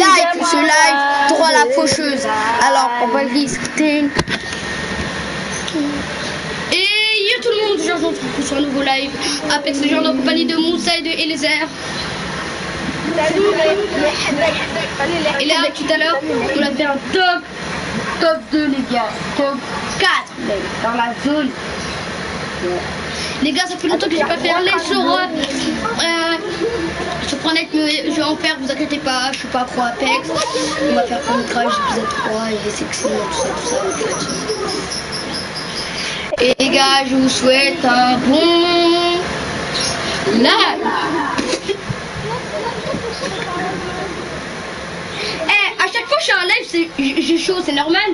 like ce live, t'auras la faucheuse. Alors, on va discuter. Et yo tout le monde, je vous retrouve sur un nouveau live. Apex Legends en compagnie de Moussa et de Eliezer. Et là, tout à l'heure, on a fait un top 2 les gars. Top 4 même, dans la zone. Les gars, ça fait longtemps que j'ai pas fait un live sur Fortnite, mais je vais en faire, vous inquiétez pas, je suis pas pro Apex. On va faire un métrage épisode 3, il est sexy, tout ça. Et les gars, je vous souhaite un bon live. À chaque fois que je suis en live, j'ai chaud, c'est normal.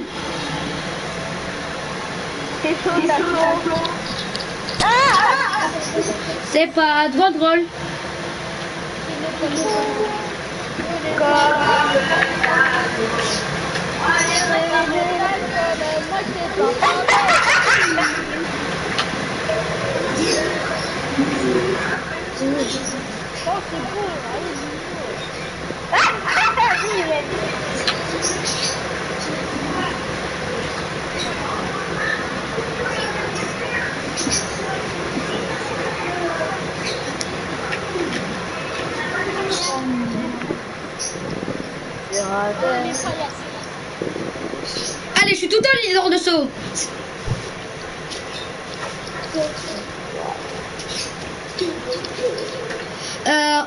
C'est chaud, t'as chaud. C'est pas drôle. Allez, je suis tout un leader de saut.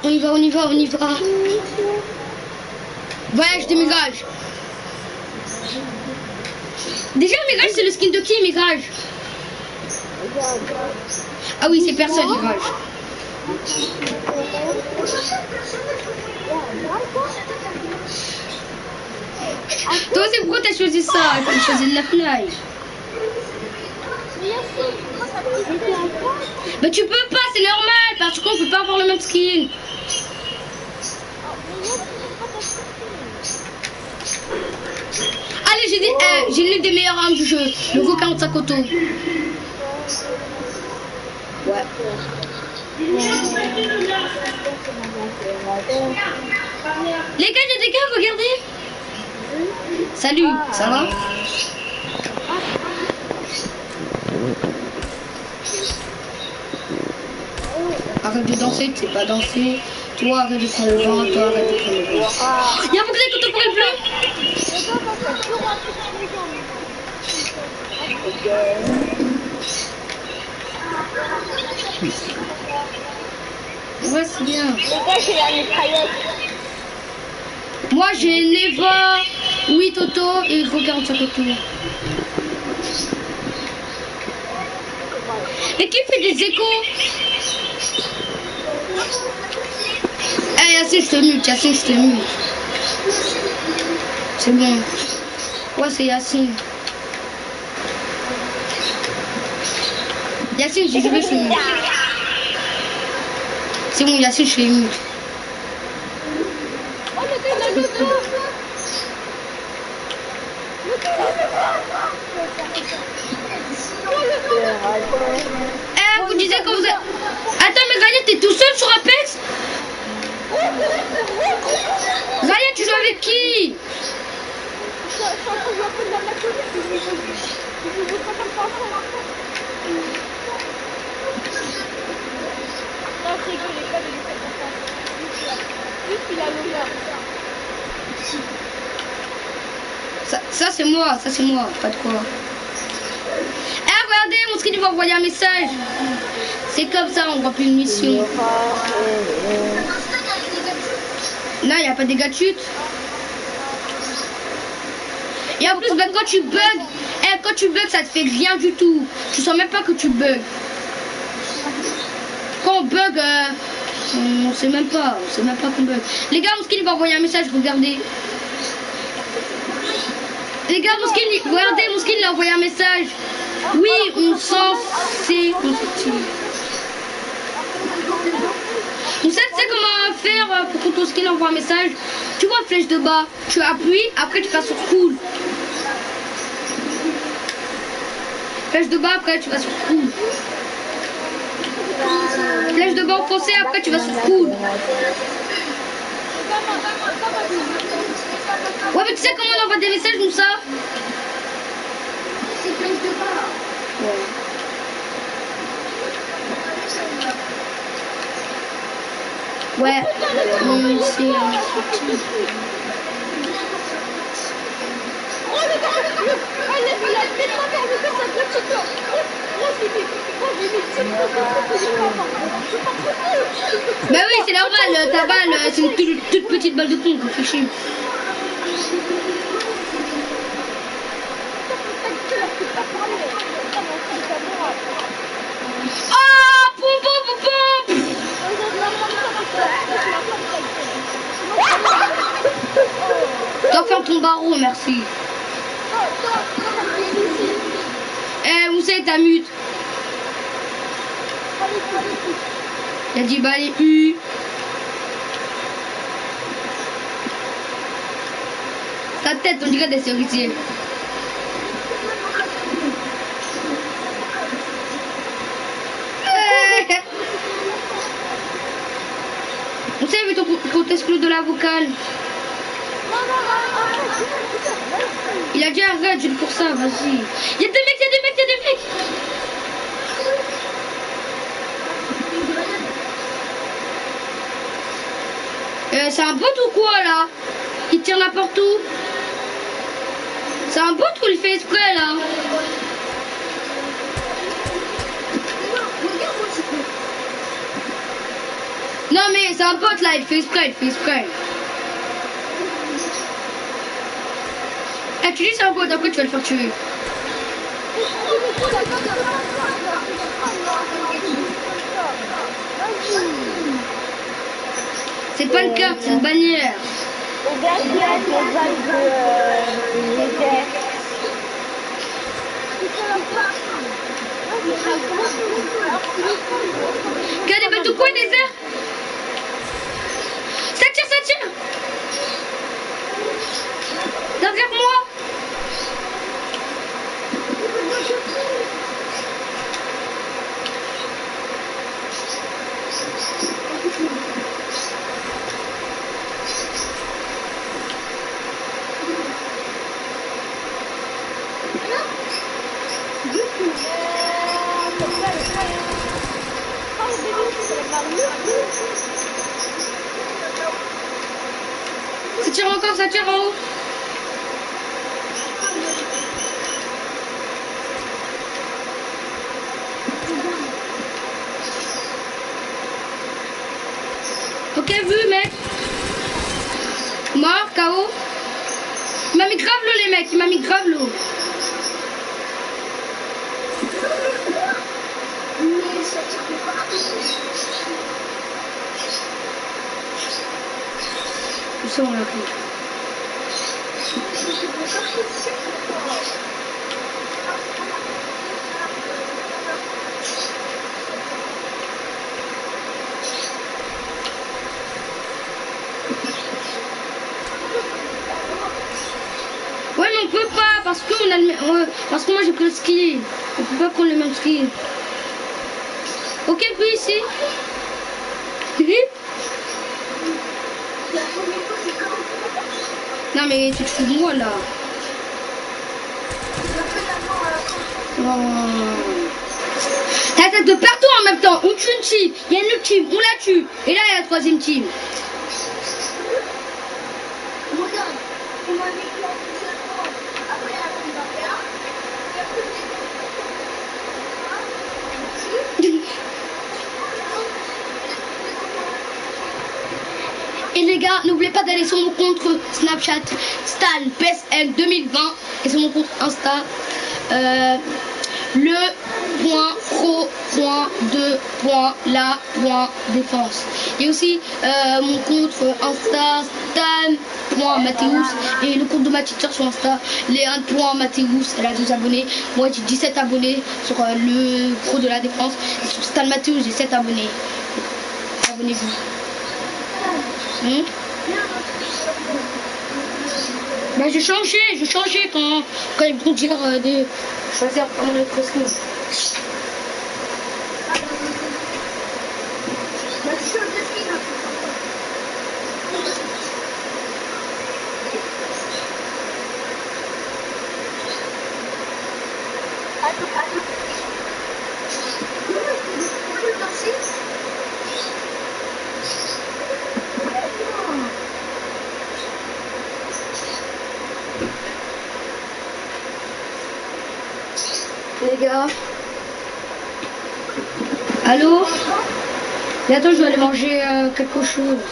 On y va. Voyage de Mirage. Déjà, Mirage, c'est le skin de qui, Mirage? Ah oui, c'est personne, Mirage. Toi, c'est pourquoi t'as choisi ça? T'as choisi de la fly. Mais tu peux pas, c'est normal, parce qu'on peut pas avoir le même skin. Allez, j'ai l'une des meilleures armes du jeu, le Go 45 auto. Ouais. Les gars, il y a des gars, regardez. Salut, ça va? Arrête de danser, tu sais pas danser. Toi, arrête de prendre le vent, toi, arrête de prendre le vent. Il y a beaucoup de couteaux pour le bleu. Ouais, c'est bien. J'ai la mitraillette. Moi, j'ai Neva, 8 auto et il faut 45 auto. Et qui fait des échos? Eh, Yacine, je te mute, C'est bon. Ouais, c'est Yacine. Yacine, j'ai joué, je te mute. C'est bon, Yacine, je te mute. Vous disiez que vous êtes... Attends, mais Ryan, t'es tout seul sur Apex? Ryan, tu joues avec qui? Ça c'est moi, pas de quoi. Regardez, mon skin il va envoyer un message. C'est comme ça, on remplit une mission. Là, il n'y a pas des gars de chute. Et en plus, ben, quand tu bugs, ça te fait rien du tout. Tu sens même pas que tu bugs. Quand on bug, on sait même pas qu'on bug. Les gars, mon skin il va envoyer un message, regardez. Les gars, regardez, mon skin il a envoyé un message. Oui, on sait constructif. Vous savez comment faire pour que ton skin envoie un message? Tu vois flèche de bas, tu appuies, après tu vas sur cool. Flèche de bas, après tu vas sur cool. Flèche de bas enfoncée, après tu vas sur cool. tu sais comment on envoie des messages, Moussa? C'est place de pas. Ouais. C'est... Oh le gars, il a tellement peur de faire sa petite TikTok. Bah oui, c'est normal, ta balle, c'est une toute petite balle de pont, qu'on fait chier. Ah, pom pom pom pom. T'en fermes ton barreau, merci. Eh, Moussa, ta mute. Il a dit, bah, les U. Sa tête, on dirait des cerisiers. Moussa, il veut qu'on t'exclue de la vocale. Il a dit arrête, juste pour ça, vas-y. Il y a des mecs, il y a des mecs, il y a des mecs. C'est un bot ou quoi là? Il tire n'importe où. C'est un bot ou il fait exprès là? Non mais c'est un bot là, il fait exprès, il fait exprès. Eh, tu dis c'est un bot, après tu vas le faire tuer. C'est pas une carte, c'est une bannière. Au gars qui a les balles de l'hiver. Qui a des balles de quoi, des airs? Ça tire, ça tire. Derrière moi. Ça tire encore, ça tire en haut. Ok, vu, mec. Mort, KO. Il m'a mis grave l'eau, les mecs. Il m'a mis grave l'eau. Où ça, on l'a pris? Ouais, mais on peut pas parce que on a le parce que moi j'ai pris le ski. On peut pas prendre le même ski. Ok, puis ici. Non mais tu te fous de moi là. Oh. T'as tête de partout en même temps. On tue une team, il y a une autre team, on la tue. Et là il y a la troisième team. Et les gars, n'oubliez pas d'aller sur mon compte Snapchat Stan PSN 2020 et sur mon compte Insta le.pro.2.la.défense. Et aussi mon compte Insta Stan.Mathéus et le compte de ma teacher sur Insta Léane.Mathéus. Elle a 2 abonnés. Moi j'ai 17 abonnés sur le pro de la défense. Et sur Stan Mathéus j'ai 7 abonnés. Abonnez-vous. Bah j'ai changé quand ils vont dire de choisir pendant le costume. Les gars. Allô? Mais attends, je vais aller manger quelque chose.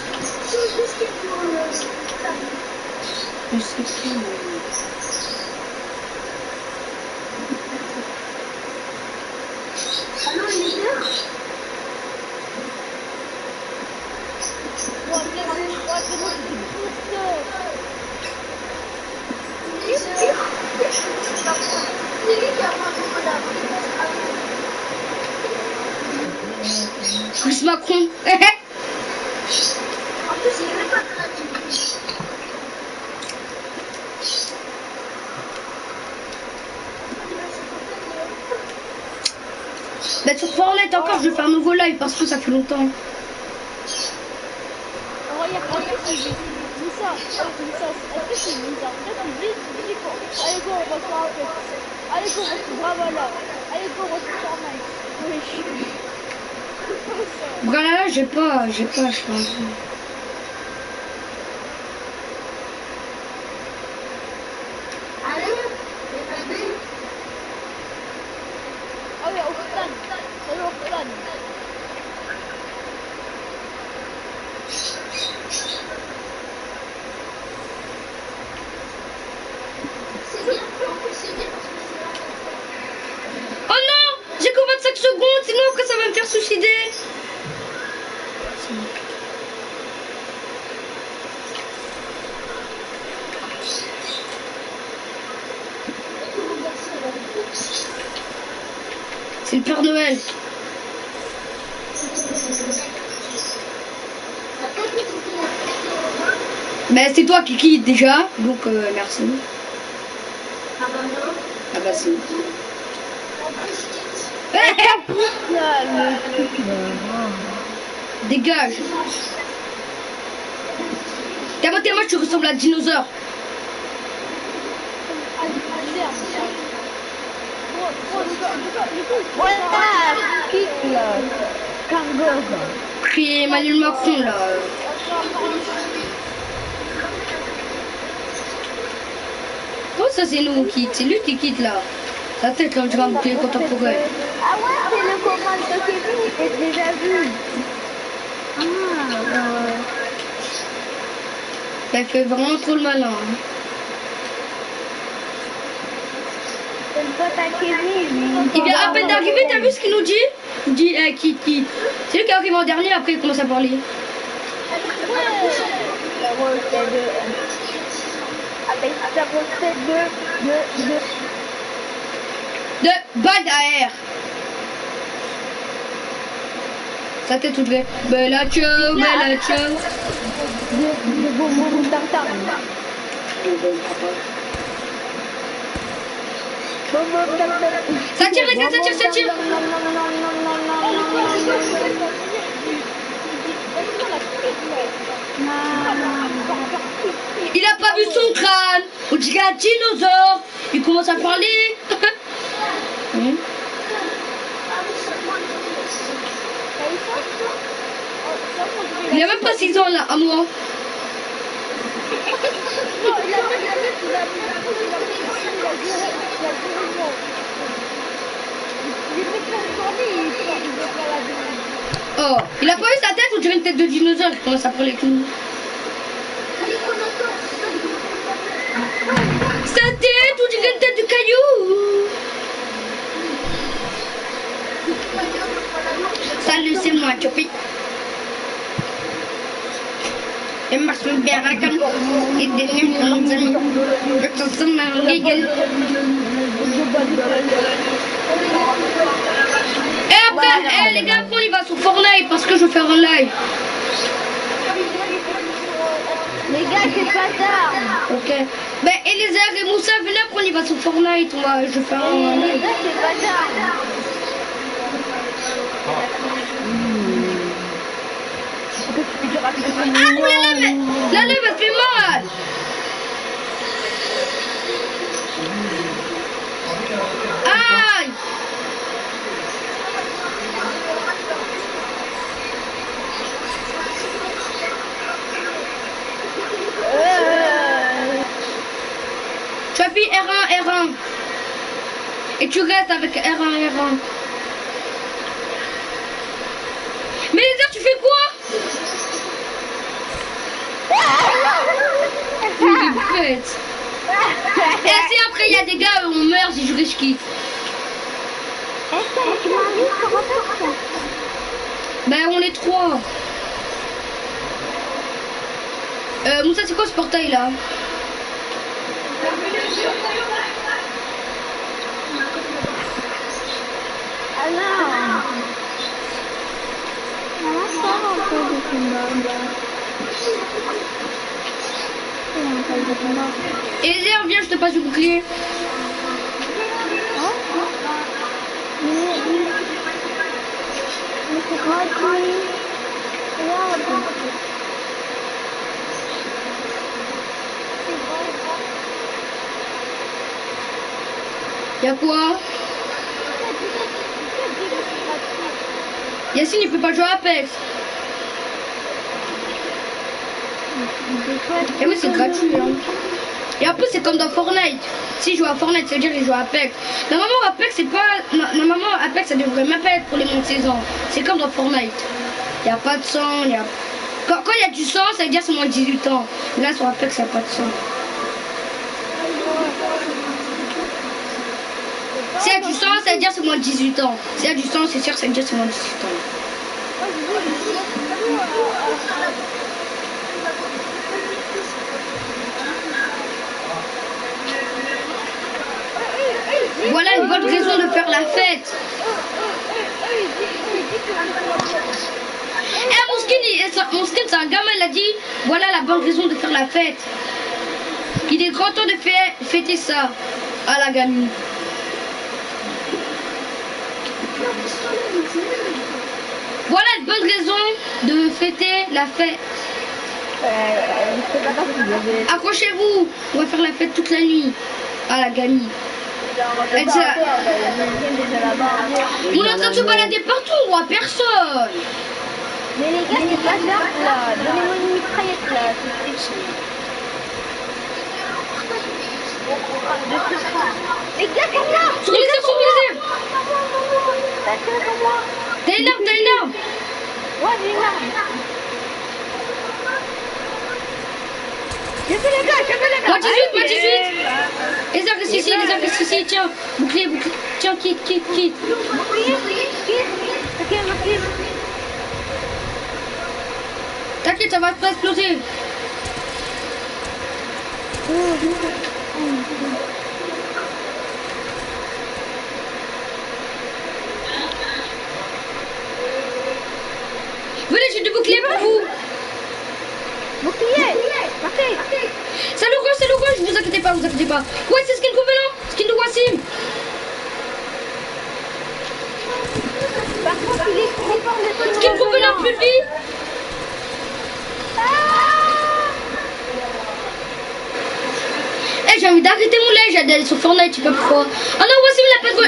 Je sais plus. Allô, il est l'heure? Chris Macron. En plus, il n'est même pas gratuit. Bah sur Fortnite encore, je vais faire un nouveau live parce que ça fait longtemps. Regarde, c'est Lisa. Lisa, est-ce que c'est Lisa? Peut-être que Lisa, allez go, on va faire un peu. Allez go, on va se Brawlhalla. Allez go, on va se Fortnite. Oui, Voilà, j'ai pas, je pense. Ah oui, au stand. Salut au stand. Oh non, j'ai que 25 secondes, sinon après ça va me faire suicider. C'est le Père Noël. Ben c'est toi qui quitte déjà, donc merci. Ah bah c'est. Dégage. Tellement tu ressembles à un dinosaure. Puis Emmanuel Macron là. Oh ça c'est nous qui quitte, c'est lui qui quitte là. Sa tête là on dirait un bouclier contemporain. Ah ouais, c'est le copain de Kevin, j'ai déjà vu. Elle fait vraiment trop le malin. Hein. C'est le pote à Kevin. Il vient à peine d'arriver, t'as vu ce qu'il nous dit? Il dit qui. C'est lui qui arrive en dernier, après il commence à parler. Avec sa recette De Badaer. Sa tête toute vraie. Bella ciao, bella ciao. de bonbons tartare. Ça tire les gars, ça tire. Il a pas vu son crâne. On dirait un dinosaure. Il commence à parler. Il a même pas 6 ans là, à moi. Oh, il a pas vu sa tête, on dirait une tête de dinosaure. Il commence à parler tout. Sa tête, on dirait une tête de caillou. Salut, c'est moi, Chopi. Et moi, je me bien raconte. Et des amis. Et après, les gars, après, on y va sur Fortnite parce que je vais faire un live. Les gars, c'est pas tard. Ok. Ben, Eliezer et Moussa, venez après, on y va sur Fortnite. Je vais faire un live. Les gars, c'est pas tard. Ah, mais la lèvre, elle fait mal. Aïe. t'appuies R1, R1. Et tu restes avec R1, R1. Mais Lézard, tu fais quoi? Tu fais. Et assez après, il y a des gars, on meurt si je quitte. Ben, on est 3. Moussa, c'est quoi ce portail là? Ah non. Et Lézard, viens, je te passe le bouclier. Mais c'est gratuit. Regarde. Y'a quoi? Yacine, il peut pas jouer à Apex. Et oui, c'est gratuit. Hein. Et en plus, c'est comme dans Fortnite. Si je joue à Fortnite, ça veut dire que je joue à Apex. Normalement, Apex, c'est pas. Normalement, Apex, ça devrait même pas être pour les moins de 16 ans. C'est comme dans Fortnite. Il n'y a pas de sang. Quand il y a du sang, ça veut dire que c'est moins de 18 ans. Là, sur Apex, il n'y a pas de sang. S'il y a du sang, ça veut dire que c'est moins de 18 ans. S'il y a du sang, c'est sûr que ça veut dire que c'est moins de 18 ans. Voilà une bonne raison de faire la fête. Mon skin, c'est un gamin, il a dit, voilà la bonne raison de faire la fête. Il est grand temps de fêter ça à la gamine. Voilà une bonne raison de fêter la fête. Accrochez-vous, on va faire la fête toute la nuit à la gamine. On est en train de se balader partout, on voit personne. Mais les gars, c'est pas simple là. Donnez-moi une mitraillette là. Les gars, c'est là. Sur les airs, sur les airs. T'as une arme, t'as une arme. Ouais, j'ai une arme. J'ai fait les gars. Moi 18, moi 18. Les arcs restent ici, tiens. Bouclier, tiens, quitte. T'inquiète, ça va pas exploser. Venez, j'ai du bouclier pour vous. Bouclier. Parfait. C'est le rouge, vous inquiétez pas. Ouais, c'est skin covenant, skin de Wassim. Par contre, il est trop fort le Skin covenant, plus vite. Eh, j'ai envie d'arrêter mon live, j'ai d'aller sur Fortnite, je sais pas pourquoi. Oh non, Wassim, il a pas de...